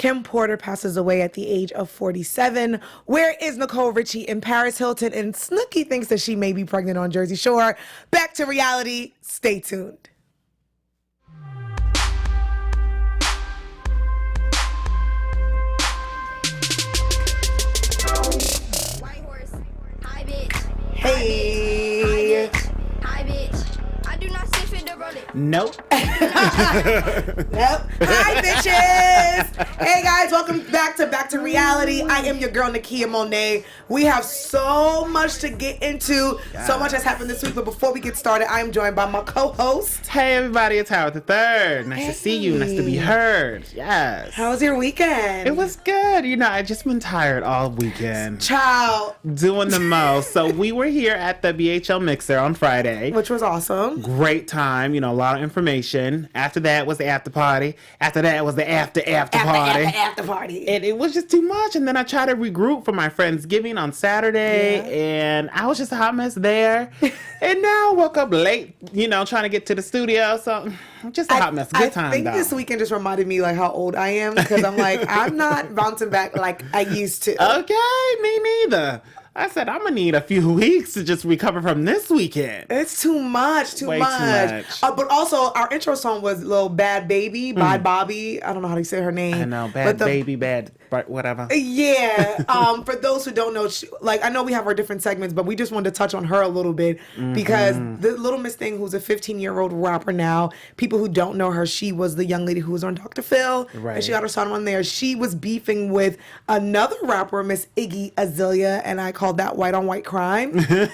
Kim Porter passes away at the age of 47. Where is Nicole Richie and Paris Hilton? And Snooki thinks that she may be pregnant on Jersey Shore. Back to reality. Stay tuned. White horse. Hi, bitch. Hey. Hi, bitch. I do not see fit to roll it. Nope. Nope. Hi, bitches. Hey, guys. Welcome back to Reality. I am your girl, Nakia Monet. We have so much to get into. Yes. So much has happened this week. But before we get started, I am joined by my co-host. Hey, everybody. It's Howard the Third. Nice to see you. Nice to be heard. Yes. How was your weekend? It was good. You know, I just been tired all weekend. Child. Doing the most. So we were here at the BHL Mixer on Friday. Which was awesome. Great time. You know, a lot of information. After that was the after party. After that was the after party. After party. And it was just too much. And then I tried to regroup for my Friendsgiving on Saturday. Yeah. And I was just a hot mess there. And now I woke up late, you know, trying to get to the studio. So just a hot mess. Good time, I think though. this weekend just reminded me like how old I am. Because I'm like, I'm not bouncing back like I used to. Okay, me neither. I said, I'm going to need a few weeks to just recover from this weekend. It's too much, Way too much. But also, our intro song was Little Bad Baby by Bobby. I don't know how to say her name. I know, bad baby, bad, whatever. Yeah. For those who don't know, I know we have our different segments, but we just wanted to touch on her a little bit because the Little Miss Thing, who's a 15-year-old rapper now, people who don't know her, she was the young lady who was on Dr. Phil. Right. And she got her song on there. She was beefing with another rapper, Miss Iggy Azalea, and I called that white on white crime. Why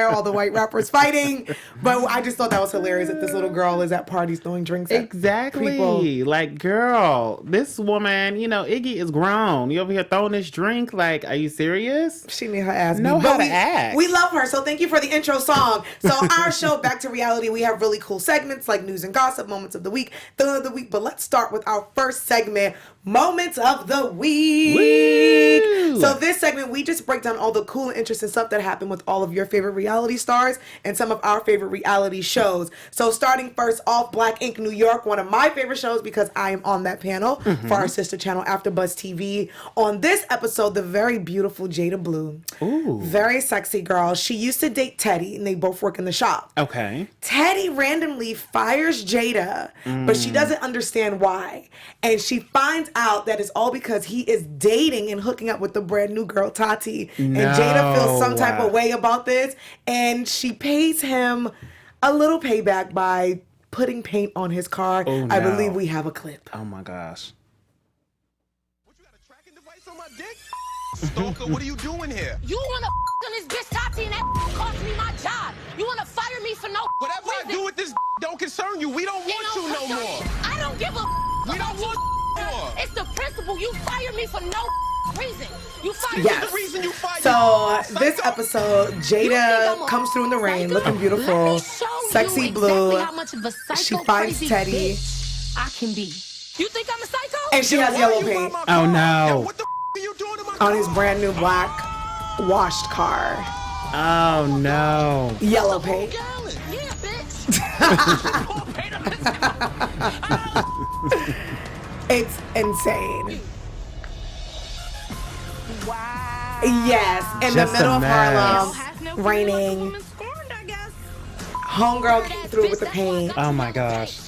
are all the white rappers fighting? But I just thought that was hilarious that this little girl is at parties throwing drinks at Exactly. people. Like, girl, this woman, you know, Iggy is grown. You over here throwing this drink? Like, are you serious? She need her ass Know beat. how But to act. We love her, so thank you for the intro song. So our show, Back to Reality, we have really cool segments like news and gossip, moments of the week, fill of the week. But let's start with our first segment, Moments of the Week. Woo! So this segment, we just break down all the cool and interesting stuff that happened with all of your favorite reality stars and some of our favorite reality shows. So starting first off, Black Ink New York, one of my favorite shows because I am on that panel for our sister channel, AfterBuzz TV. On this episode, the very beautiful Jada Blue. Ooh. Very sexy girl. She used to date Teddy, and they both work in the shop. Okay. Teddy randomly fires Jada, but she doesn't understand why. And she finds out that it's all because he is dating and hooking up with the brand new girl, Tati. And Jada feels some type of way about this. And she pays him a little payback by putting paint on his car. Oh, I no. believe we have a clip. Oh, my gosh. What, you got a tracking device on my dick? Stalker, what are you doing here? You wanna on this bitch Tati and that cost me my job. You wanna fire me for no Whatever I do with this don't concern you. We don't It want don't you no concern more. me. I don't give a We don't want more. It's the principle. You fired me for no reason. You fired Yes. me. The reason you fight So you. this Psycho. episode, You think Jada I'm a comes through in the rain, psycho? looking Let beautiful, me show sexy you blue. exactly how much of a psycho, She finds crazy Teddy. bitch I can be. You think I'm a psycho? And she has Why yellow are you by paint my Oh, car? no. Yo, what the are you doing to my car? on his brand new black washed car. Oh, no. Yellow paint. Gallon. Yeah, bitch. It's insane. Wow. Yes, in Just the middle a of mess. Harlem, raining. Homegirl came through with the paint. Oh, my gosh.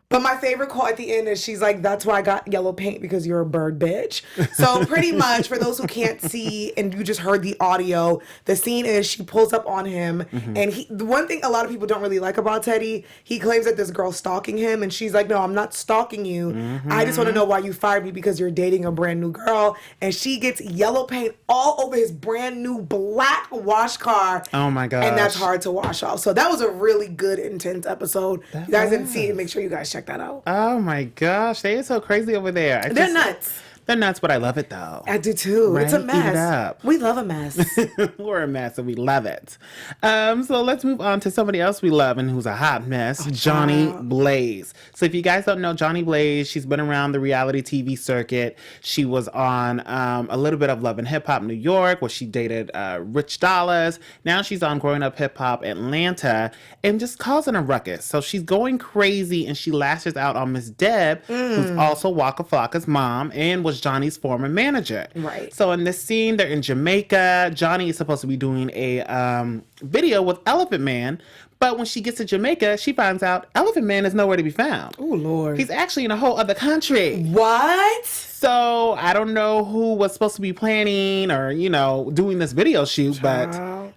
But my favorite quote at the end is she's like, "That's why I got yellow paint, because you're a bird, bitch." So pretty much, for those who can't see and you just heard the audio, the scene is she pulls up on him, and the one thing a lot of people don't really like about Teddy, he claims that this girl's stalking him, and she's like, "No, I'm not stalking you. I just want to know why you fired me, because you're dating a brand new girl." And she gets yellow paint all over his brand new black wash car. Oh, my gosh. And that's hard to wash off. So that was a really good, intense episode. You guys didn't see it, make sure you guys check that out. Oh, my gosh. They are so crazy over there. They're nuts. They're nuts, but I love it though. I do too. It's a Right? Eat it mess. up. We love a mess. We're a mess and we love it. So let's move on to somebody else we love and who's a hot mess, Johnny Blaze. So if you guys don't know Johnny Blaze, she's been around the reality TV circuit. She was on a little bit of Love and Hip Hop New York, where she dated Rich Dollaz. Now she's on Growing Up Hip Hop Atlanta and just causing a ruckus. So she's going crazy and she lashes out on Miss Deb, who's also Waka Flocka's mom and was Johnny's former manager. Right. So in this scene, they're in Jamaica. Johnny is supposed to be doing a video with Elephant Man, but when she gets to Jamaica, she finds out Elephant Man is nowhere to be found. Oh, Lord. He's actually in a whole other country. What? So I don't know who was supposed to be planning or, doing this video shoot, but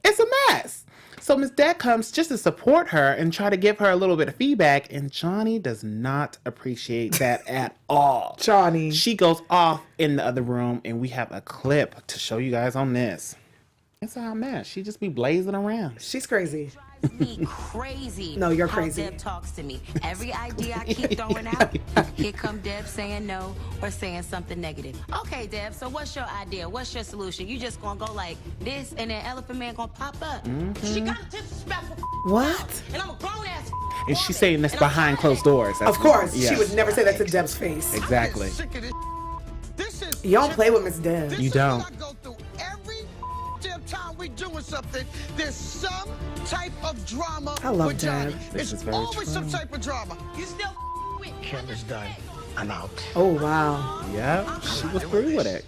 it's a mess. So Miss Dad comes just to support her and try to give her a little bit of feedback, and Johnny does not appreciate that at all. Johnny. She goes off in the other room, and we have a clip to show you guys on this. It's a hot mess. She just be blazing around. She's crazy. Me crazy. No, you're how crazy. Deb talks to me. Every idea I keep throwing out, here come Deb saying no or saying something negative. Okay, Deb, so what's your idea? What's your solution? You just gonna go like this and then Elephant Man gonna pop up. She got a disrespectful What? and I'm a grown ass And she's saying this behind closed doors. Of course. Yes. She would never say that to Deb's face. Exactly. Sick of this. This is You don't play with Miss Deb. This You is don't. what I go through every damn time we doing something. There's some type of drama I love with Johnny. Deb. This is It's very always true. some type of drama. You still with me. Camera's done. I'm out. Oh, wow. Yeah, she was through with it.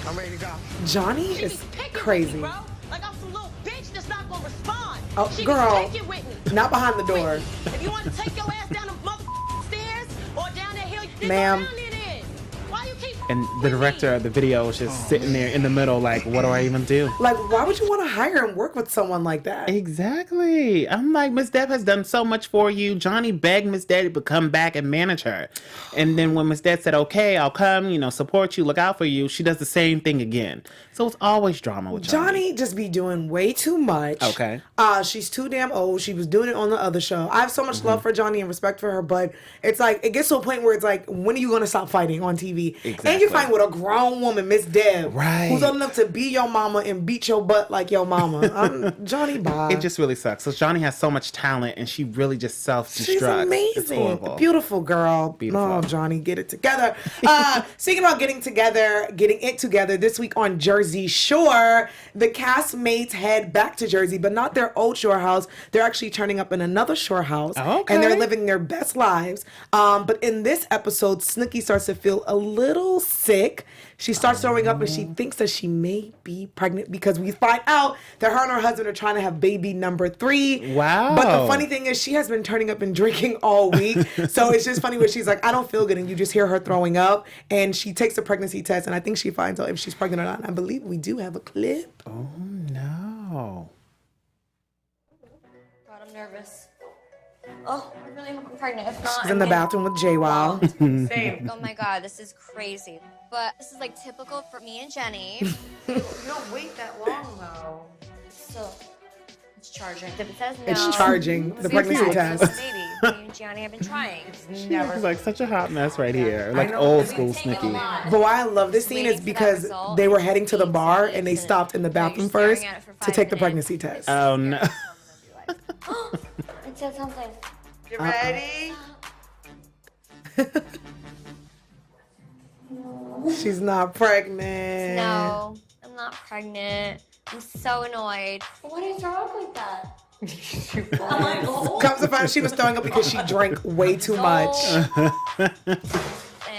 I'm ready to go. Johnny She is be picking with crazy. me, bro. Like I'm some little bitch that's not gonna respond. Oh, She girl. be picking with me. Not behind the door. If you want to take your ass down the mother stairs or down that hill, then Ma'am. go down there then. Why you keep And the director of the video was just sitting there in the middle like, what do I even do? Like, why would you want to hire and work with someone like that? Exactly. I'm like, Miss Deb has done so much for you. Johnny begged Miss Deb to come back and manage her. And then when Miss Deb said, okay, I'll come, support you, look out for you, she does the same thing again. So it's always drama with Johnny. Johnny just be doing way too much. Okay. She's too damn old. She was doing it on the other show. I have so much love for Johnny and respect for her, but it's like, it gets to a point where it's like, when are you going to stop fighting on TV? Exactly. And you're fighting with a grown woman, Miss Deb. Right. Who's old enough to be your mama and beat your butt like your mama. Johnny, bye. It just really sucks. So Johnny has so much talent and she really just self-destructs. She's amazing. It's horrible. Beautiful girl. Beautiful. Oh, Johnny, get it together. Speaking about getting it together, this week on Jersey Shore, the castmates head back to Jersey, but not their old shore house. They're actually turning up in another shore house. Okay. And they're living their best lives. But in this episode, Snooki starts to feel a little sick. She starts throwing up and she thinks that she may be pregnant because we find out that her and her husband are trying to have baby number 3. Wow. But the funny thing is she has been turning up and drinking all week. So it's just funny when she's like, I don't feel good. And you just hear her throwing up. And she takes a pregnancy test. And I think she finds out if she's pregnant or not. And I believe we do have a clip. Oh, no. God, I'm nervous. Oh, I really hope I'm pregnant. If not, She's in the bathroom with JWoww. Same. Oh my God, this is crazy. But this is like typical for me and Jenny. You don't wait that long though. So it's charging. If it says no, It's charging the pregnancy yeah, test. Baby, me and Gianni have been trying. Never. It's like such a hot mess right here. Like know, old it's school taken a Snooki. lot. But why I love this scene is Waiting for that because result, they were and heading to the being bar silly and they to- stopped in the bathroom staring first at it for to 5 take the minutes. pregnancy test. Oh, no. It said something. You ready? She's not pregnant. No, I'm not pregnant. I'm so annoyed. Why do you throw up like that? Comes to find she was throwing up because she drank way too much. And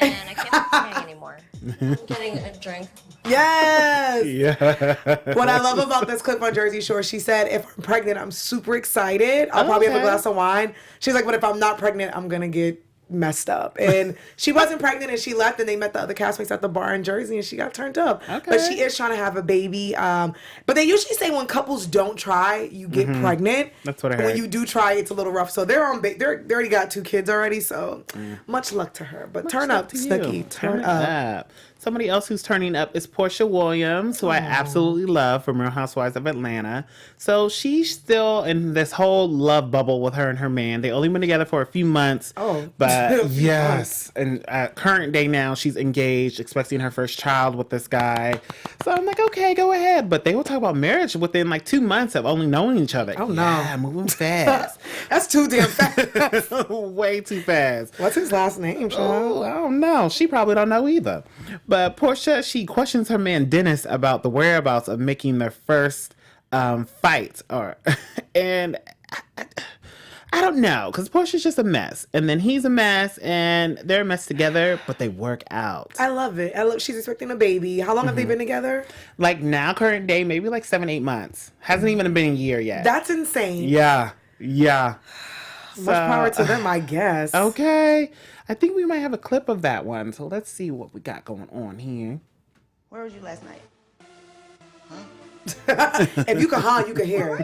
I can't stop drinking anymore. I'm getting a drink. Yes. Yeah. What I love about this clip on Jersey Shore, she said, if I'm pregnant, I'm super excited. I'll probably have a Okay. glass of wine. She's like, but if I'm not pregnant, I'm going to get messed up. And she wasn't pregnant and she left and they met the other castmates at the bar in Jersey and she got turned up. Okay. But she is trying to have a baby. But they usually say when couples don't try, you get pregnant. That's what I When heard. you do try, it's a little rough. So they're on. They already got 2 kids already. So much luck to her. But turn up, to you. Snooki. Turn up. Somebody else who's turning up is Portia Williams, who I absolutely love from Real Housewives of Atlanta. So she's still in this whole love bubble with her and her man. They only been together for a few months. Oh. But Yes. And current day now, she's engaged, expecting her first child with this guy. So I'm like, okay, go ahead. But they will talk about marriage within like 2 months of only knowing each other. Oh, no. Yeah, moving fast. That's too damn fast. Way too fast. What's his last name, Oh, Sean? I don't know. She probably don't know either. But Portia, she questions her man Dennis about the whereabouts of making their first fight. And I don't know, because Portia's just a mess. And then he's a mess, and they're a mess together, but they work out. I love it. She's expecting a baby. How long have they been together? Like now, current day, maybe like 7-8 months. Hasn't even been a year yet. That's insane. Yeah. Much power to them, I guess. Okay. I think we might have a clip of that one. So let's see what we got going on here. Where was you last night? If you can you can hear.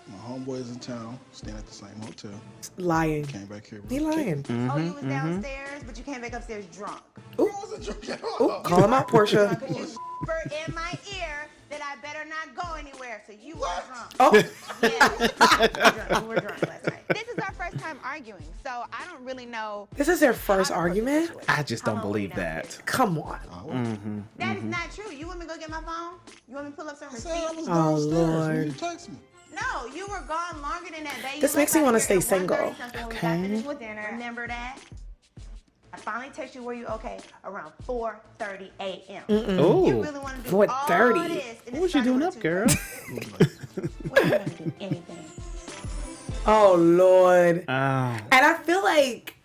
My homeboys in town, staying at the same hotel. Lying. Came back here. He lying. Oh, you was downstairs, but you came back upstairs drunk. I wasn't drunk at all. Ooh, call him out, Portia. Because you whispered in my ear that I better not go anywhere, so you were drunk. Oh, Yeah, you were drunk last night. This is our first time arguing, so I don't really know. this is their first argument? I just don't believe that. Come on. That is not true. You want me to go get my phone? You want me to pull up some I said I receipts? was Oh, downstairs when Lord. you text me. No, you were gone longer than that, babe. This You makes left me wanna out here stay at 1:30 single. something when we got finished with dinner. Remember that? I finally text you, were you okay? Around 4:30 a.m. You Ooh. really want to do 4:30? all this. and What was you it doing started up, girl? with 2:30. We don't want to do anything. Oh, Lord. Oh. And I feel like,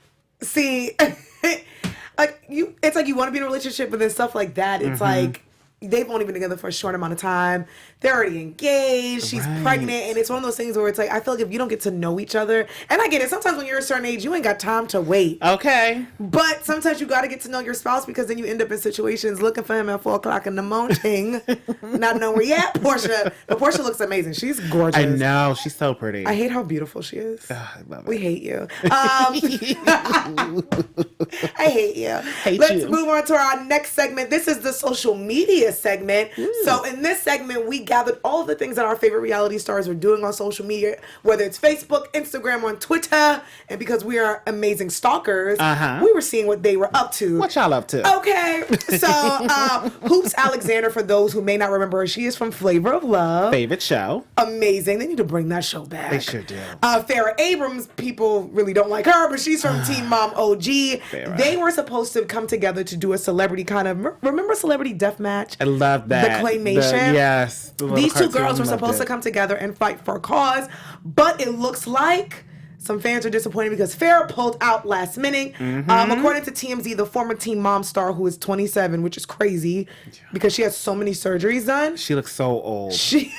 see, it's like you want to be in a relationship, but then stuff like that, it's like, they've only been together for a short amount of time. They're already engaged. She's pregnant. And it's one of those things where it's like, I feel like if you don't get to know each other, and I get it, sometimes when you're a certain age, you ain't got time to wait. Okay. But sometimes you got to get to know your spouse, because then you end up in situations looking for him at 4 o'clock in the morning, not knowing where you at, Portia. But Portia looks amazing. She's gorgeous. I know. She's so pretty. I hate how beautiful she is. I love it. We hate you. I hate you. Hate Let's you. move on to our next segment. This is the social media segment. So in this segment, we gathered all of the things that our favorite reality stars are doing on social media, whether it's Facebook, Instagram, or on Twitter. And because we are amazing stalkers, we were seeing what they were up to. What y'all up to? Okay. So Hoops Alexander, for those who may not remember her, she is from Flavor of Love. Favorite show. Amazing. They need to bring that show back. They sure do. Farrah Abrams, people really don't like her, but she's from Teen Mom OG. Farrah. They were supposed to come together to do a celebrity kind of, remember Celebrity Deathmatch? I love that. The claymation. Yes. the little These two cartoon, girls were loved supposed to it. come together and fight for a cause, but it looks like some fans are disappointed because Farrah pulled out last minute. According to TMZ, the former Teen Mom star, who is 27, which is crazy because she has so many surgeries done. She looks so old. She,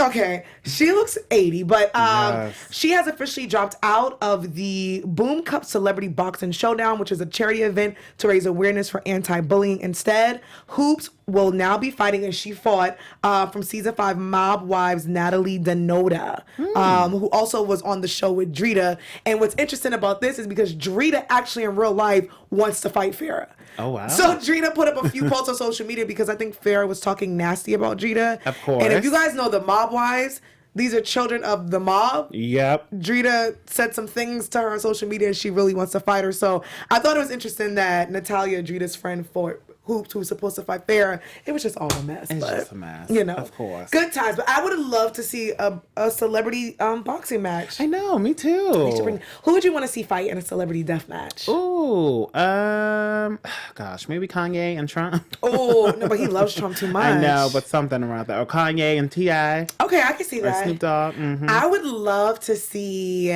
okay, she looks 80, but Yes. she has officially dropped out of the Boom Cup Celebrity Boxing Showdown, which is a charity event to raise awareness for anti-bullying. Instead, Hoops will now be fighting, and she fought from season 5 Mob Wives Natalie Denoda, who also was on the show with Drita. And what's interesting about this is because Drita actually in real life wants to fight Farrah. Oh, wow. So Drita put up a few posts on social media because I think Farrah was talking nasty about Drita. Of course. And if you guys know the Mob Wives, these are children of the mob. Yep. Drita said some things to her on social media and she really wants to fight her. So I thought it was interesting that Natalia, Drita's friend, fought Hoops, who was supposed to fight Farrah. It was just all a mess. It's but, just a mess. You know. Of course. Good times. But I would have loved to see a celebrity boxing match. I know, me too. Who would you want to see fight in a celebrity death match? Ooh, gosh, maybe Kanye and Trump. Oh, no, but he loves Trump too much. I know, but something around that. Or Kanye and T.I. Okay, I can see Or that. Snoop Dogg. I would love to see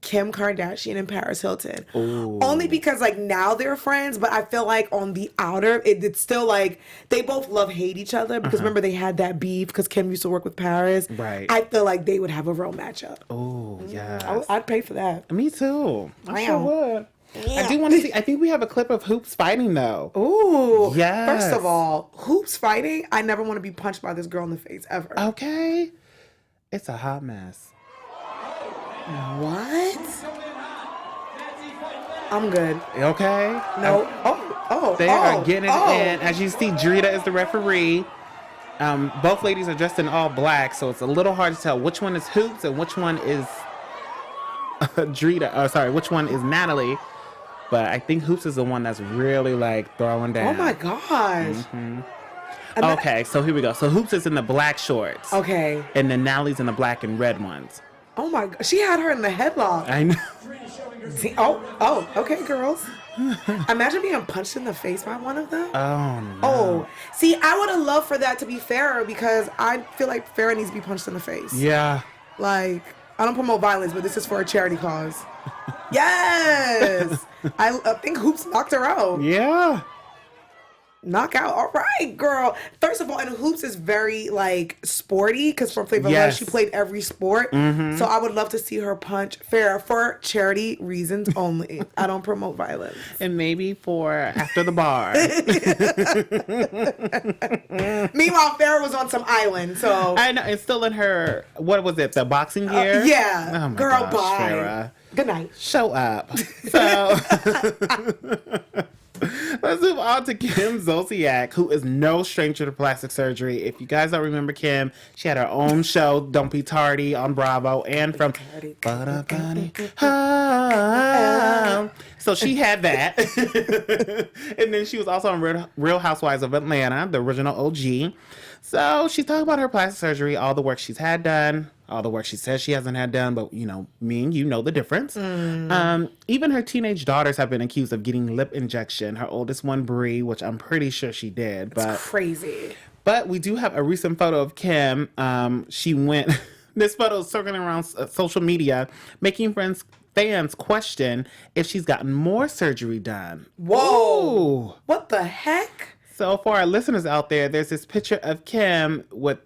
Kim Kardashian and Paris Hilton. Ooh. Only because like now they're friends, but I feel like on the outer, it's still like they both hate each other because remember they had that beef because Kim used to work with Paris. Right. I feel like they would have a real matchup. Oh, yes. I'd pay for that. Me too. I sure Wow. would. I do want to see. I think we have a clip of Hoops fighting though. Ooh. Yes. First of all, Hoops fighting, I never want to be punched by this girl in the face ever. Okay. It's a hot mess. What? I'm good. Okay. No. They are getting it in. As you see, Drita is the referee. Both ladies are dressed in all black, so it's a little hard to tell which one is Hoops and which one is Drita. Which one is Natalie? But I think Hoops is the one that's really like throwing down. Oh my gosh. Okay, so here we go. So Hoops is in the black shorts. Okay. And then Natalie's in the black and red ones. Oh my god. She had her in the headlock. I know. See, okay, girls. Imagine being punched in the face by one of them. Oh, no. Oh, see, I would have loved for that to be Farrah because I feel like Farrah needs to be punched in the face. Yeah. Like, I don't promote violence, but this is for a charity cause. Yes! I think Hoops knocked her out. Yeah. Knockout. All right, girl. First of all, and Hoops is very like sporty because from Flavor of Love, Yes. she played every sport. So I would love to see her punch Farrah for charity reasons only. I don't promote violence. And maybe for after the bar. Meanwhile, Farrah was on some island, so I know. It's still in her, what was it, the boxing gear? yeah. Oh my Girl, gosh, bye. Farrah. Good night. Show up. So let's move on to Kim Zolciak, who is no stranger to plastic surgery. If you guys don't remember Kim, she had her own show, Don't Be Tardy, on Bravo, and from so she had that. And then she was also on Real Housewives of Atlanta, the original OG. So she's talking about her plastic surgery, all the work she's had done, all the work she says she hasn't had done, but you know, me and you know the difference. Even her teenage daughters have been accused of getting lip injection. Her oldest one, Brie, which I'm pretty sure she did. But Crazy. But we do have a recent photo of Kim. She went, this photo is circling around social media, making fans question if she's gotten more surgery done. Whoa. Ooh. What the heck? So for our listeners out there, there's this picture of Kim with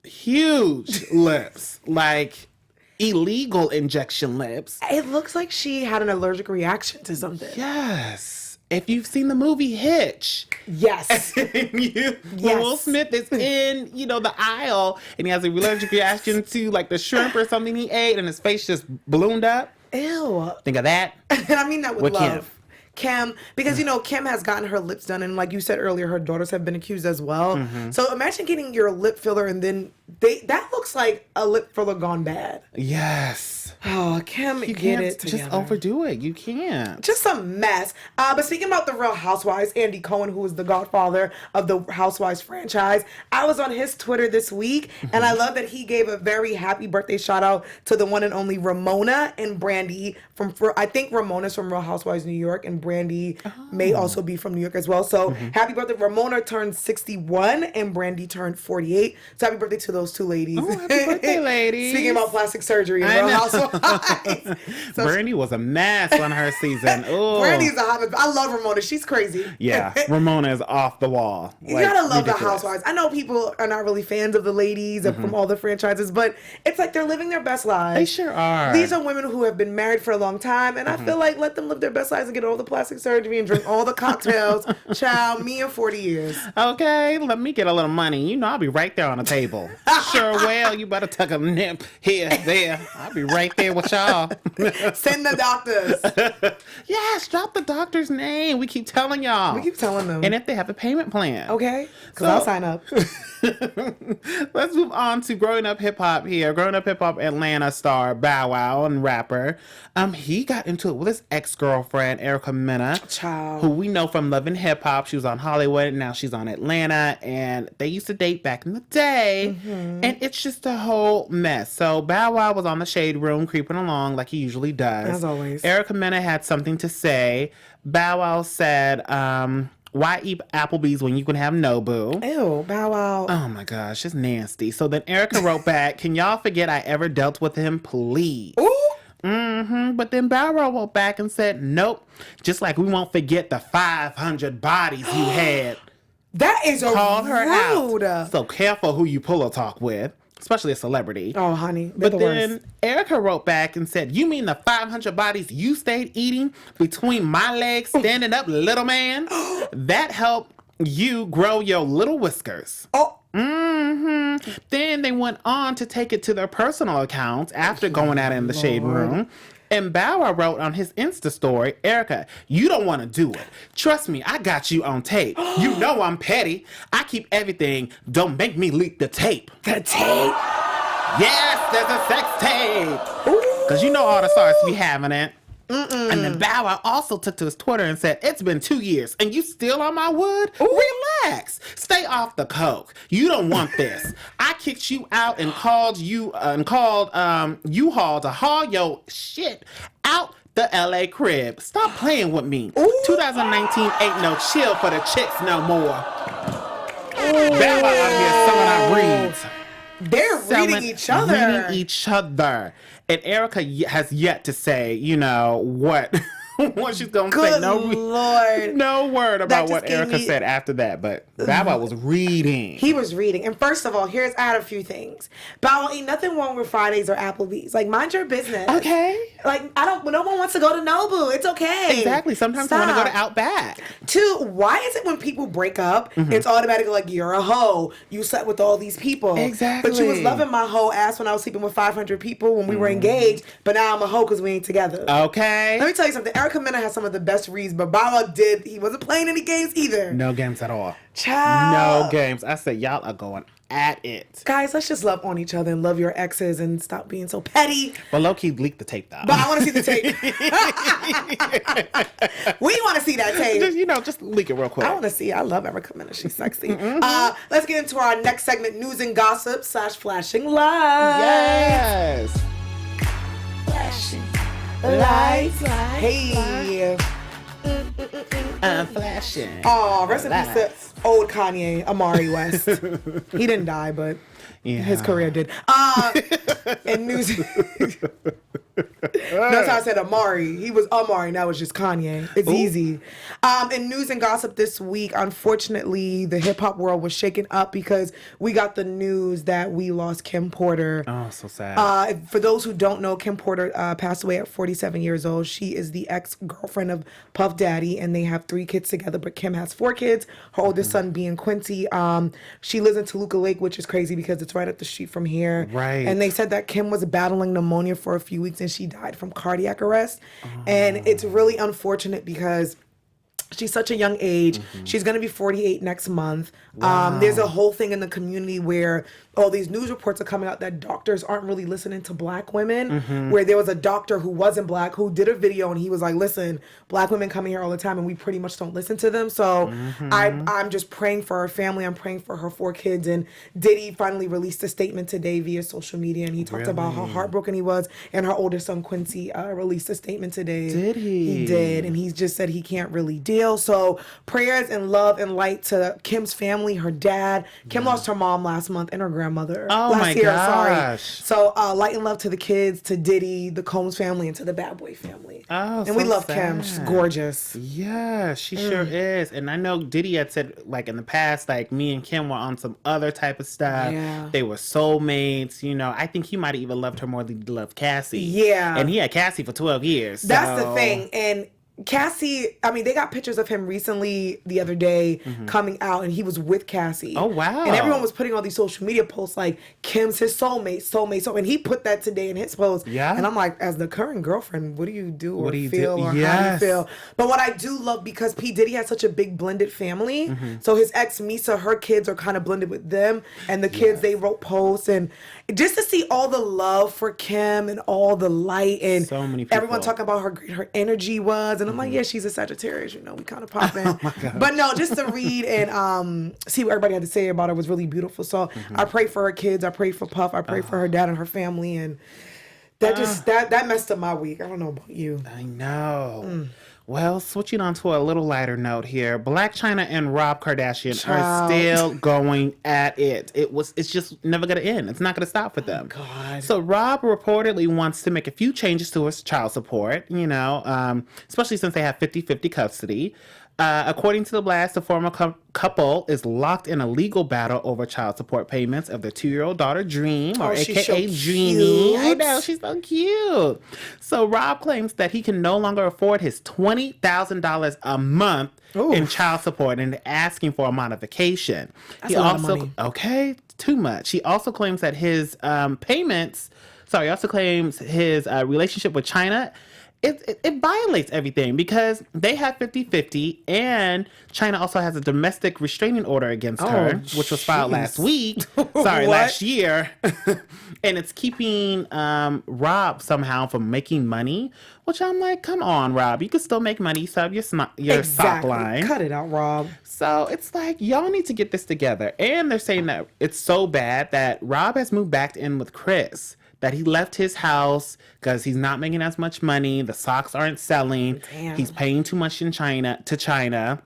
huge lips, like illegal injection lips. It looks like she had an allergic reaction to something. Yes. If you've seen the movie Hitch. Yes. Will Smith is in, the aisle and he has a allergic reaction to like the shrimp or something he ate and his face just ballooned up. Ew. Think of that. And I mean that with love. Kim. Kim, because Kim has gotten her lips done, and like you said earlier, her daughters have been accused as well. So imagine getting your lip filler, and then that looks like a lip filler gone bad. Yes. Oh, Kim, You get can't it together. just overdo it. You can't. Just a mess. But speaking about the Real Housewives, Andy Cohen, who is the godfather of the Housewives franchise, I was on his Twitter this week, and I love that he gave a very happy birthday shout out to the one and only Ramona and Brandy I think Ramona's from Real Housewives New York, and Brandy may also be from New York as well. So happy birthday. Ramona turned 61 and Brandy turned 48. So happy birthday to those two ladies. Oh, happy birthday, ladies. Speaking about plastic surgery and Real Housewives. So Brandy was a mess on her season. Ooh. Brandy's a hot. I love Ramona. She's crazy. Yeah, Ramona is off the wall. You gotta love ridiculous. the Housewives. I know people are not really fans of the ladies and from all the franchises, but it's like they're living their best lives. They sure are. These are women who have been married for a long time, and I feel like let them live their best lives and get all the plastic surgery and drink all the cocktails. Child, me in 40 years. Okay, let me get a little money. I'll be right there on the table. Sure, well, you better tuck a nip here, there. I'll be right there with y'all. Send the doctors. Yes, drop the doctor's name. We keep telling y'all. We keep telling them. And if they have a payment plan. Okay, because I'll sign up. Let's move on to Growing Up Hip Hop here. Growing Up Hip Hop Atlanta star Bow Wow and rapper. He got into it with his ex-girlfriend, Erica Mena, Child. who we know from Love and Hip Hop. She was on Hollywood, now she's on Atlanta, and they used to date back in the day, and it's just a whole mess. So Bow Wow was on the Shade Room, creeping along like he usually does. As always. Erica Mena had something to say. Bow Wow said, why eat Applebee's when you can have Nobu? Ew, Bow Wow. Oh my gosh, it's nasty. So then Erica wrote back, can y'all forget I ever dealt with him, please? Ooh. But then Bow Wow wrote back and said, nope. Just like we won't forget the 500 bodies you had. That is Called her rude. out. So careful who you pillow talk with, especially a celebrity. Oh, honey. They're But the then worst. Erica wrote back and said, you mean the 500 bodies you stayed eating between my legs standing up, little man? That helped you grow your little whiskers. Oh. Then they went on to take it to their personal accounts after going at it in the Shade Room. And Bow Wow wrote on his Insta story, Erica, you don't want to do it. Trust me, I got you on tape. You know I'm petty. I keep everything. Don't make me leak the tape. The tape. Yes, there's a sex tape. Because you know all the stars be having it. And then Bow Wow also took to his Twitter and said, "It's been 2 years and you still on my wood? Relax. Stay off the coke. You don't want this. I kicked you out and called U-Haul to haul your shit out the LA crib. Stop playing with me. 2019 ain't no chill for the chicks no more." Bow Wow out here selling our reads. They're reading each other. Reading each other. And Erica has yet to say, you know, what she's going to say. Lord. No word about what Erica said after that. But Bow Wow was reading. He was reading. And first of all, I had a few things. Bow Wow, ain't nothing wrong with Fridays or Applebee's. Like, mind your business. Okay. Like, no one wants to go to Nobu. It's okay. Exactly. Sometimes I want to go to Outback. 2, why is it when people break up, it's automatically like, you're a hoe. You slept with all these people. Exactly. But you was loving my hoe ass when I was sleeping with 500 people when we were engaged, but now I'm a hoe because we ain't together. Okay. Let me tell you something. Erica Mena has some of the best reads, but Bow Wow he wasn't playing any games either. No games at all. Child. No games. I said, y'all are going at it. Guys, let's just love on each other and love your exes and stop being so petty. Well, low-key leaked the tape, though. But I want to see the tape. We want to see that tape. Just leak it real quick. I want to see. I love Erica Mena. She's sexy. Let's get into our next segment, news and gossip / flashing lights. Yes. Flashing lights. Hey. I'm flashing. Oh, rest in peace to old Kanye, Amari West. He didn't die, but his career did. And news. That's how I said Amari. He was Amari. Now it's just Kanye. It's easy. In news and gossip this week, unfortunately, the hip hop world was shaken up because we got the news that we lost Kim Porter. Oh, so sad. For those who don't know, Kim Porter passed away at 47 years old. She is the ex-girlfriend of Puff Daddy, and they have 3 kids together, but Kim has 4 kids, her oldest son being Quincy. She lives in Toluca Lake, which is crazy because it's right up the street from here. Right. And they said that Kim was battling pneumonia for a few weeks, and she died from cardiac arrest. And it's really unfortunate because she's such a young age. She's going to be 48 next month. There's a whole thing in the community where all these news reports are coming out that doctors aren't really listening to black women, where there was a doctor who wasn't black who did a video and he was like, listen, black women come in here all the time and we pretty much don't listen to them. So I'm just praying for her family. I'm praying for her 4 kids. And Diddy finally released a statement today via social media, and he talked about how heartbroken he was. And her oldest son, Quincy, released a statement today. Did he? He did. And he's just said he can't really deal. So prayers and love and light to Kim's family, her dad. Kim lost her mom last month and her grandmother. Oh, last my year, gosh. So light and love to the kids, to Diddy, the Combs family, and to the Bad Boy family. Oh, and we so love sad. Kim. She's gorgeous. Yeah, she sure is. And I know Diddy had said, like, in the past, like, me and Kim were on some other type of stuff. Yeah. They were soulmates. You know, I think he might have even loved her more than he loved Cassie. Yeah. And he had Cassie for 12 years. That's so. the thing. And Cassie, I mean, they got pictures of him recently the other day coming out, and he was with Cassie. Oh, wow. And everyone was putting all these social media posts like, Kim's his soulmate. And he put that today in his post. Yeah. And I'm like, as the current girlfriend, what do you do or What do you feel do? or how do you Yes. feel? But what I do love, because P. Diddy has such a big blended family, so his ex Misa, her kids are kind of blended with them, and the kids, they wrote posts, and just to see all the love for Kim and all the light, and So many people. everyone talking about how great her energy was, and I'm like, yeah, she's a Sagittarius, you know, we kind of popping. Oh my gosh. But no, just to read and see what everybody had to say about her was really beautiful. So I pray for her kids, I pray for Puff, I pray for her dad and her family, and that just that messed up my week. I don't know about you. I know. Well, switching on to a little lighter note here, Black China and Rob Kardashian are still going at it. It's just never gonna end. It's not gonna stop for them. God. So Rob reportedly wants to make a few changes to his child support, you know, especially since they have 50-50 custody. According to the blast, the former couple is locked in a legal battle over child support payments of their 2-year-old daughter, Dream, or she's AKA so Dreamy. I cute. know, she's so cute. So Rob claims that he can no longer afford his $20,000 a month in child support and is asking for a modification. That's a lot of money. Okay, too much. He also claims that his relationship with China it violates everything because they have 50-50 and China also has a domestic restraining order against her, which was filed last week. Sorry, last year. And it's keeping Rob somehow from making money, which I'm like, come on, Rob. You can still make money. You still have your stock line. Cut it out, Rob. So it's like, y'all need to get this together. And they're saying that it's so bad that Rob has moved back in with Chris. That he left his house because he's not making as much money. The socks aren't selling. Damn. He's paying too much to China.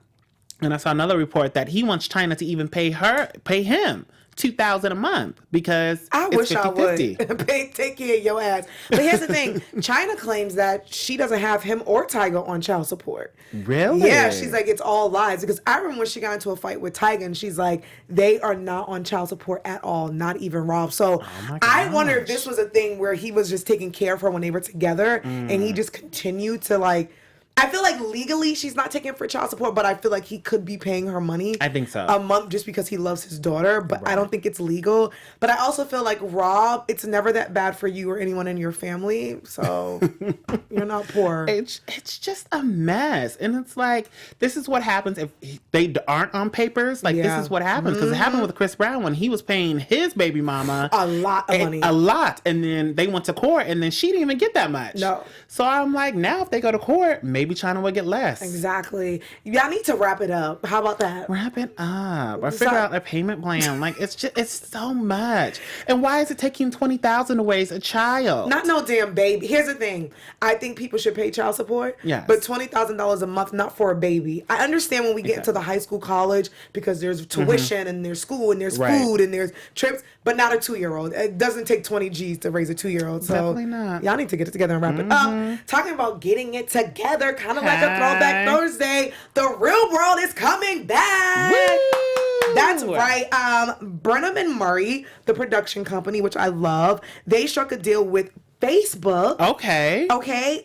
And I saw another report that he wants China to even pay him $2,000 a month because I it's wish 50-50. I would take care of your ass. But here's the thing: China claims that she doesn't have him or Tyga on child support. Really? Yeah, she's like, it's all lies. Because I remember when she got into a fight with Tyga, and she's like, they are not on child support at all, not even Rob. So I wonder if this was a thing where he was just taking care of her when they were together, and he just continued to like. I feel like legally she's not taking for child support, but I feel like he could be paying her money. I think so. A month just because he loves his daughter, but I don't think it's legal. But I also feel like Rob, it's never that bad for you or anyone in your family, so you're not poor. It's just a mess, and it's like this is what happens if they aren't on papers. Like this is what happens because it happened with Chris Brown when he was paying his baby mama a lot of money, and then they went to court, and then she didn't even get that much. No. So I'm like, now if they go to court, maybe China will get less. Exactly. Y'all need to wrap it up. How about that? Wrap it up or figure out a payment plan. Like it's so much. And why is it taking $20,000 away as a child? Not no damn baby. Here's the thing. I think people should pay child support. Yes. But $20,000 a month, not for a baby. I understand when we get into the high school, college, because there's tuition and there's school and there's food and there's trips, but not a 2-year-old. It doesn't take 20 G's to raise a 2-year-old. So definitely not. Y'all need to get it together and wrap it up. Talking about getting it together, kind of like a throwback Thursday. The real world is coming back. Woo! That's right. Burnham and Murray, the production company, which I love, they struck a deal with Facebook. Okay.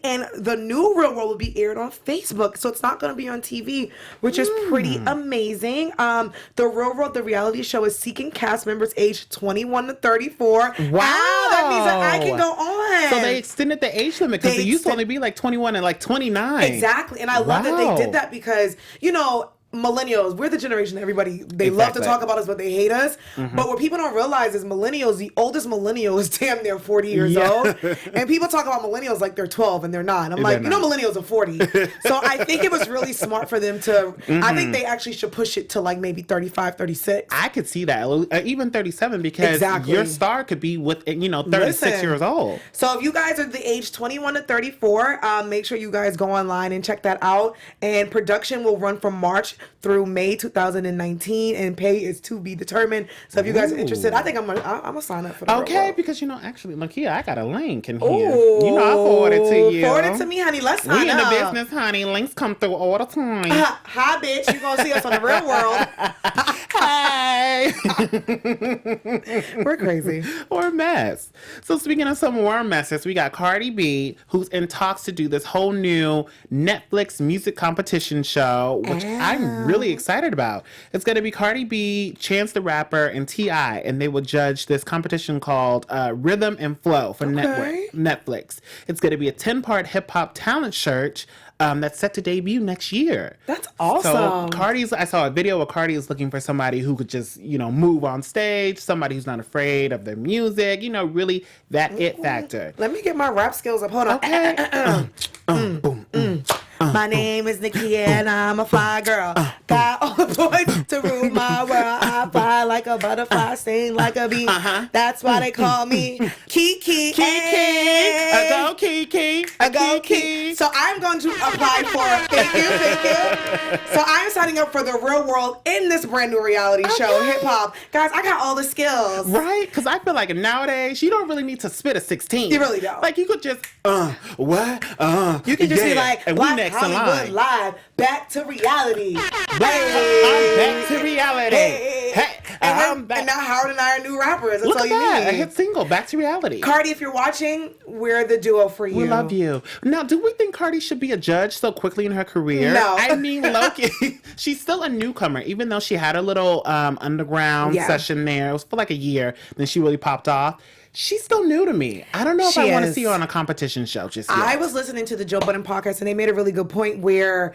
And the new Real World will be aired on Facebook. So it's not going to be on TV, which is pretty amazing. The Real World, the reality show, is seeking cast members aged 21 to 34. Wow. That means that I can go on. So they extended the age limit because it used to only be like 21 and like 29. Exactly. And I love that they did that because, you know, millennials, we're the generation everybody, they love to talk about us, but they hate us. But what people don't realize is millennials, the oldest millennial is damn near 40 years old. And people talk about millennials like they're 12 and they're not. I'm like, you know, millennials are 40. So I think it was really smart for them to, I think they actually should push it to like maybe 35, 36. I could see that. Even 37 because your star could be with, 36 years old. So if you guys are the age 21 to 34, make sure you guys go online and check that out. And production will run from March through May 2019, and pay is to be determined. So if you guys are interested, I think I'm gonna sign up for that. Okay, because actually, look here, I got a link in here. I'll forward it to you. Forward it to me, honey. Let's sign up. We in the business, honey. Links come through all the time. Hi, bitch. You gonna see us on the Real World? Hey, we're crazy. We're a mess. So speaking of some more messes, we got Cardi B, who's in talks to do this whole new Netflix music competition show, which I'm really excited about. It's going to be Cardi B, Chance the Rapper, and T.I., and they will judge this competition called Rhythm and Flow for Netflix. It's going to be a 10-part hip-hop talent search that's set to debut next year. That's awesome. So I saw a video where Cardi is looking for somebody who could just, move on stage, somebody who's not afraid of their music, really that it factor. Let me get my rap skills up. Hold on. Okay. My name is Nikki and I'm a fly girl. Got all the boys to rule my world. I fly like a butterfly, sting like a bee. That's why they call me Kiki. Kiki. A go Kiki. A go Kiki. So I'm going to apply for, thank you. So I'm signing up for the Real World in this brand new reality show, hip hop. Guys, I got all the skills. Right? Because I feel like nowadays, you don't really need to spit a 16. You really don't. Like you could just, what? You can just be like, and we next in line. Live, back to reality. I'm back to reality. Hey. And now Howard and I are new rappers. That's Look all at you that. need. A hit single, Back to Reality. Cardi, if you're watching, we're the duo for you. We love you. Now, do we think Cardi should be a judge so quickly in her career? No. I mean, Loki, she's still a newcomer, even though she had a little underground session there. It was for like a year. Then she really popped off. She's still new to me. I don't know if She I want to is. see her on a competition show just yet. I was listening to the Joe Budden podcast, and they made a really good point where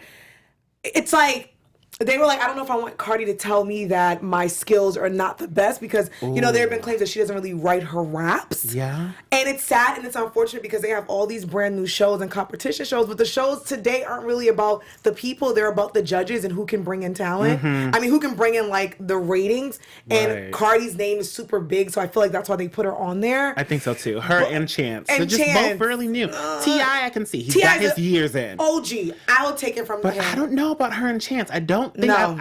it's like, they were like, I don't know if I want Cardi to tell me that my skills are not the best because, you know, there have been claims that she doesn't really write her raps. Yeah. And it's sad and it's unfortunate because they have all these brand new shows and competition shows, but the shows today aren't really about the people. They're about the judges and who can bring in talent. I mean, who can bring in, like, the ratings. And Right. Cardi's name is super big, so I feel like that's why they put her on there. I think so too. Her and Chance. They're And just Chance. both really new. T.I. I can see. He's T.I. got 's his a years in. OG. I'll take it from But him. I don't know about her and Chance. I don't think No.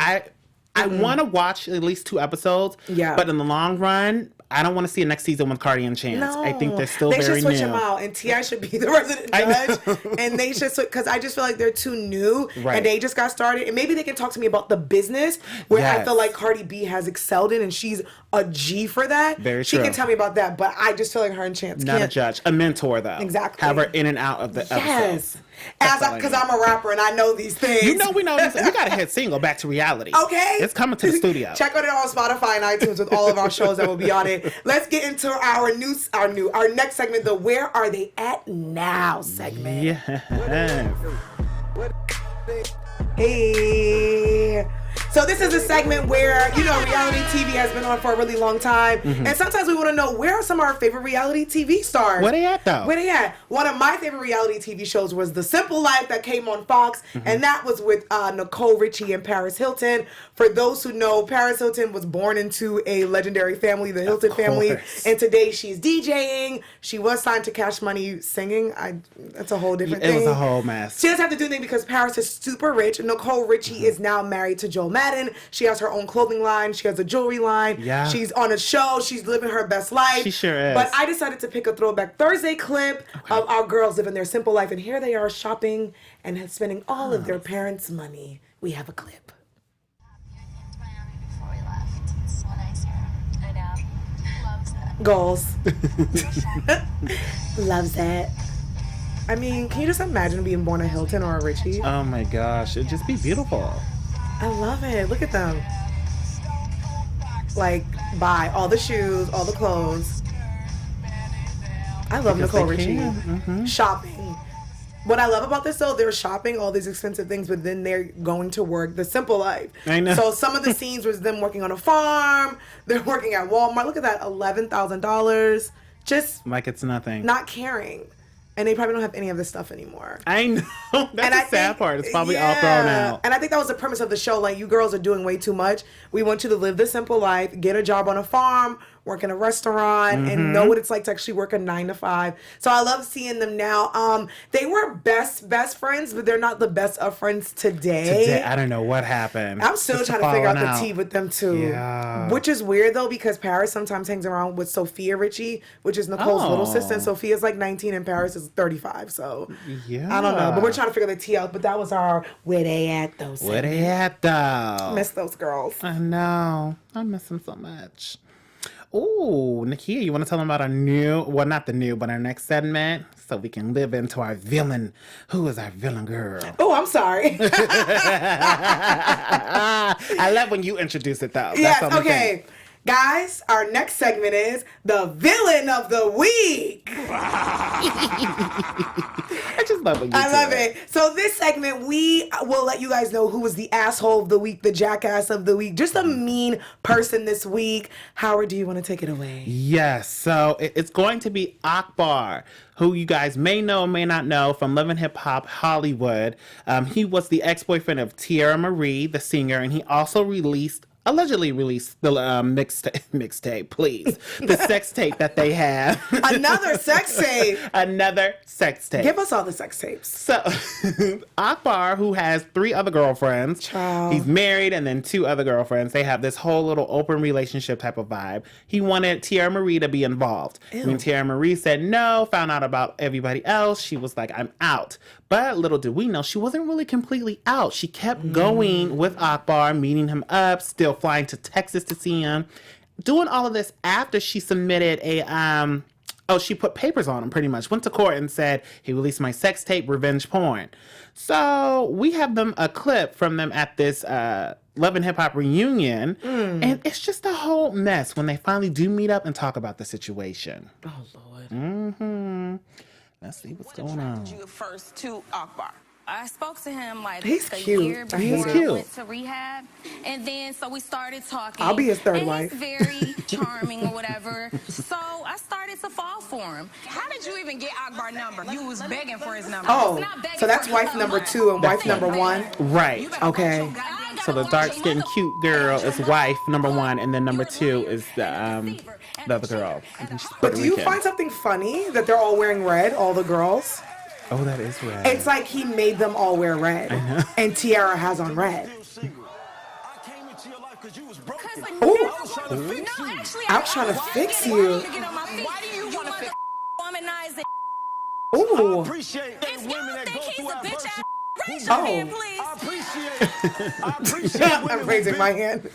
I want to watch at least 2 episodes. Yeah. But in the long run, I don't want to see a next season with Cardi and Chance. No. I think they're still they very should switch new. them out, and T.I. should be the resident I know. judge, and they should switch, because I just feel like they're too new, Right. and they just got started, and maybe they can talk to me about the business, where I Yes. feel like Cardi B has excelled in, and she's a G for that. Very She true. can tell me about that, but I just feel like her and Chance Not can't. a judge. A mentor, though. Exactly. Have her in and out of the episodes. Yes. That's all I Because need. I'm a rapper, and I know these things. You know we know this. We got a hit single, Back to Reality. Okay. It's coming to the studio. Check out it on Spotify and iTunes with all of our shows that will be on it. Let's get into our next segment, the Where Are They At Now segment. Yes. Hey. So this is a segment where, you know, reality TV has been on for a really long time. And sometimes we want to know, where are some of our favorite reality TV stars? Where they at, though? Where they at? One of my favorite reality TV shows was The Simple Life that came on Fox. And that was with Nicole Richie and Paris Hilton. For those who know, Paris Hilton was born into a legendary family, the Hilton family. course. And today she's DJing. She was signed to Cash Money singing. That's a whole different thing. It was a whole mess. She doesn't have to do anything because Paris is super rich. Nicole Richie is now married to Joe Madden. She has her own clothing line. She has a jewelry line. Yeah. She's on a show. She's living her best life. She sure is. But I decided to pick a Throwback Thursday clip of our girls living their simple life. And here they are shopping and spending all of their parents' money. We have a clip. Before we left. It's so nice here. I know. Loves it. Goals. Loves it. I mean, can you just imagine being born a Hilton or a Richie? Oh my gosh. It'd just be beautiful. I love it. Look at them. Like, buy all the shoes, all the clothes. I love Because Nicole they Richie. can. Shopping. What I love about this, though, they're shopping all these expensive things, but then they're going to work the simple life. I know. So some of the scenes was them working on a farm. They're working at Walmart. Look at that, $11,000. Just Like it's nothing. not caring. And they probably don't have any of this stuff anymore. I know. That's And the I sad think- part. It's probably all thrown out. And I think that was the premise of the show. Like, you girls are doing way too much. We want you to live the simple life, get a job on a farm, work in a restaurant, and know what it's like to actually work a 9 to 5. So I love seeing them now. They were best friends, but they're not the best of friends today. I don't know what happened. I'm still Just trying to figure out falling the tea with them too. Yeah. Which is weird though, because Paris sometimes hangs around with Sophia Richie, which is Nicole's little sister. And Sophia's like 19 and Paris is 35. So Yeah. I don't know. But we're trying to figure the tea out. But that was our Where They At Though. Where they at, though? Miss those girls. I know. I miss them so much. Ooh, Nakia, you want to tell them about our not the new, but our next segment? So we can live into our villain. Who is our villain girl? Oh, I'm sorry. I love when you introduce it, though. Yes, That's the only okay. thing. Guys, our next segment is the villain of the week. I just love when you I do love it. So this segment, we will let you guys know who was the asshole of the week, the jackass of the week, just a mean person this week. Howard, do you want to take it away? Yes, so it's going to be Akbar, who you guys may know or may not know from Love and Hip Hop Hollywood. He was the ex-boyfriend of Tierra Marie, the singer, and he also allegedly released the mixtape, please. The sex tape that they have. Another sex tape. Another sex tape. Give us all the sex tapes. So, Akbar, who has 3 other girlfriends, Child. he's married and then 2 other girlfriends. They have this whole little open relationship type of vibe. He wanted Tierra Marie to be involved. When Tierra Marie said no, found out about everybody else, she was like, I'm out. But little did we know, she wasn't really completely out. She kept going with Akbar, meeting him up, still flying to Texas to see him, doing all of this after she submitted she put papers on him pretty much. Went to court and said, he released my sex tape, revenge porn. So we have a clip from them at this Love and Hip Hop reunion. And it's just a whole mess when they finally do meet up and talk about the situation. Oh, Lord. Let's see what's going on. You first to Akbar. I spoke to him like He's a cute. year I hate before it. I went to rehab, and then so we started talking. I'll be his third and wife. He's very charming or whatever. So I started to fall for him. How did you even get Akbar's number? You was begging for his number. Oh, It's not begging so that's for wife his number 2 and wife number 1? Right. Okay. So the dark-skinned cute girl is wife number 1, and then number 2 is the other girl. I think she's But Puerto do you Rican. find something funny that they're all wearing red, all the girls? Oh, that is red. It's like he made them all wear red. And Tiara has on red. Ooh. I was trying to fix you. Why do you want to fix womanize it? Ooh. If y'all think he's a bitch ass, raise Oh. your hand, please. I'm raising my hand.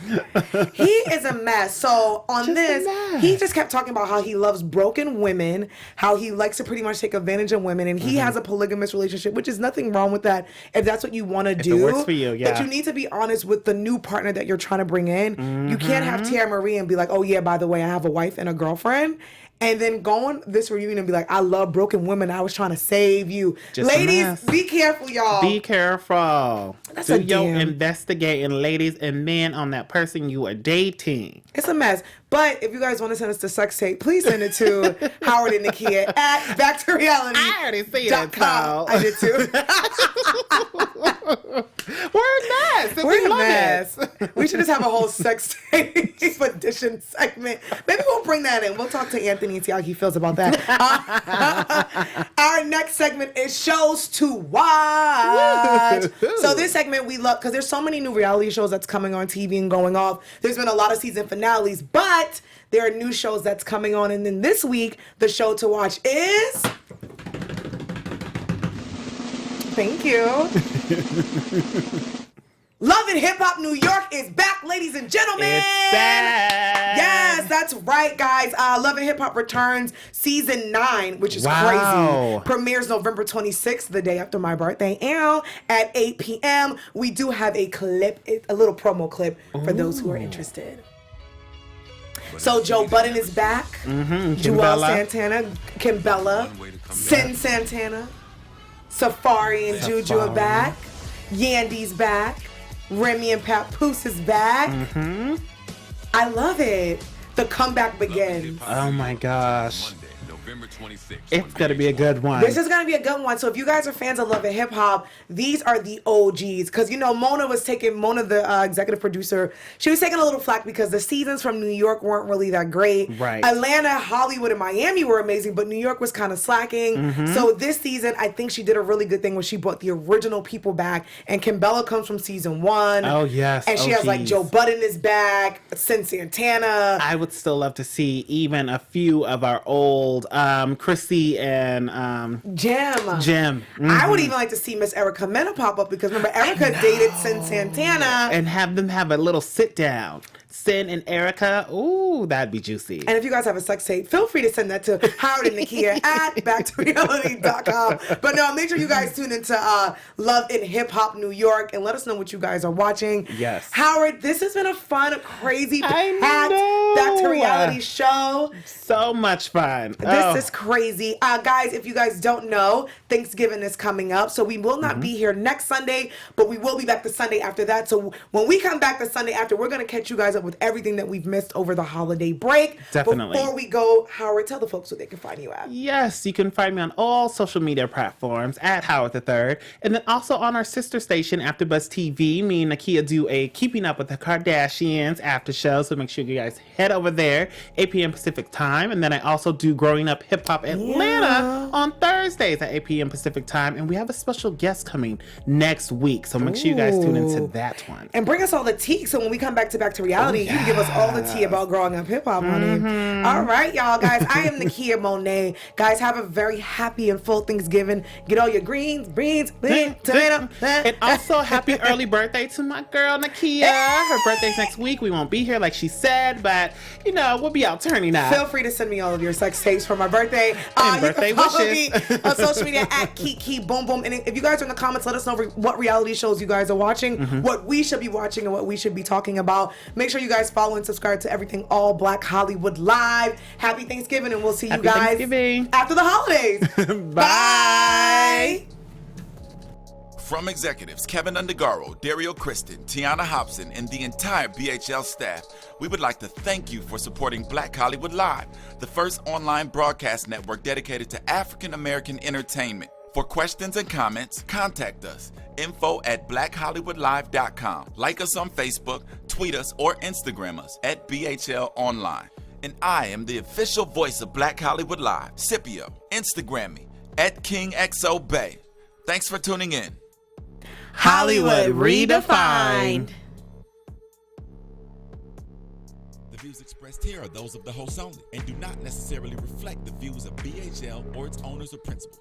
He is a mess. So on Just a this, mess. he just kept talking about how he loves broken women, how he likes to pretty much take advantage of women, and he has a polygamous relationship, which is nothing wrong with that if that's what you want to do. it works for you, yeah. But you need to be honest with the new partner that you're trying to bring in. You can't have Tiara Marie and be like, oh yeah, by the way, I have a wife and a girlfriend. And then go on this reunion and be like, I love broken women. I was trying to save you. Just a Ladies, mess. be careful, y'all. Be careful. That's Do a your damn- investigating, ladies and men, on that person you are dating. It's a mess. But if you guys want to send us the sex tape, please send it to Howard and Nakia at Back to Reality. I already see it, .com. I did too. We're a mess. and We're we a love mess. it. We should just have a whole sex tape edition segment. Maybe we'll bring that in. We'll talk to Anthony and see how he feels about that. Our next segment is shows to watch. So this segment we love because there's so many new reality shows that's coming on TV and going off. There's been a lot of season finales, but there are new shows that's coming on. And then this week, the show to watch is... Thank you. Love and Hip Hop New York is back, ladies and gentlemen. It's back. Yes, that's right, guys. Love and Hip Hop returns season 9, which is Wow. crazy. Premieres November 26th, the day after my birthday, and at 8 p.m. We do have a clip, a little promo clip for those who are interested. So Joe Budden is back. Joelle Kimbella. Santana, Kimbella, Sin Santana, Safari and Juju are Safari. back. Yandy's back. Remy and Papoose is back. I love it. The comeback begins. Oh my gosh. Monday, November 26th. It's going to be a good one. This is going to be a good one. So if you guys are fans of Love and Hip Hop, these are the OGs. Because, you know, Mona, the executive producer, she was taking a little flack because the seasons from New York weren't really that great. Right. Atlanta, Hollywood, and Miami were amazing, but New York was kind of slacking. So this season, I think she did a really good thing where she brought the original people back. And Kimbella comes from season 1. Oh, yes. And she has like OGs. Joe Budden is back, Sin Santana. I would still love to see even a few of our old Chrissy and Jim. I would even like to see Miss Erica Mena pop up because remember Erica dated Sin Santana. and have them have a little sit down. Sin and Erica. Ooh, that'd be juicy. And if you guys have a sex tape, feel free to send that to Howard and Nakia at backtoreality.com. But no, make sure you guys tune into Love and Hip Hop New York and let us know what you guys are watching. Yes. Howard, this has been a fun, crazy, I packed know. Back to Reality show. So much fun. This is crazy. Guys, if you guys don't know, Thanksgiving is coming up. So we will not be here next Sunday, but we will be back the Sunday after that. So when we come back the Sunday after, we're going to catch you guys up with everything that we've missed over the holiday break. Definitely. Before we go, Howard, tell the folks where they can find you at. Yes, you can find me on all social media platforms at Howard III. And then also on our sister station, AfterBuzz TV. Me and Nakia do a Keeping Up with the Kardashians after show. So make sure you guys head over there, 8 p.m. Pacific time. And then I also do Growing Up Hip Hop Atlanta on Thursdays at 8 p.m. Pacific time. And we have a special guest coming next week. So make sure you guys tune into that one. And bring us all the tea. So when we come back to Reality, you can give us all the tea about growing up hip hop, honey. All right, y'all, guys. I am Nakia Monet. Guys, have a very happy and full Thanksgiving. Get all your greens, beans, tomato. And also, happy early birthday to my girl, Nakia. Her birthday's next week. We won't be here like she said, but But, you know, we'll be out turning up. Feel free to send me all of your sex tapes for my birthday. And birthday you can follow wishes. me on social media at Kiki Boom Boom. And if you guys are in the comments, let us know what reality shows you guys are watching, what we should be watching, and what we should be talking about. Make sure you guys follow and subscribe to everything All Black Hollywood Live. Happy Thanksgiving, and we'll see you guys after the holidays. Bye. From executives Keven Undergaro, Dario Kristen, Tiana Hobson, and the entire BHL staff, we would like to thank you for supporting Black Hollywood Live, the first online broadcast network dedicated to African American entertainment. For questions and comments, contact us. info@blackhollywoodlive.com. Like us on Facebook, tweet us, or Instagram us at BHL Online. And I am the official voice of Black Hollywood Live, Scipio. Instagram me at KingXOBay. Thanks for tuning in. Hollywood Redefined. The views expressed here are those of the host only and do not necessarily reflect the views of BHL or its owners or principals.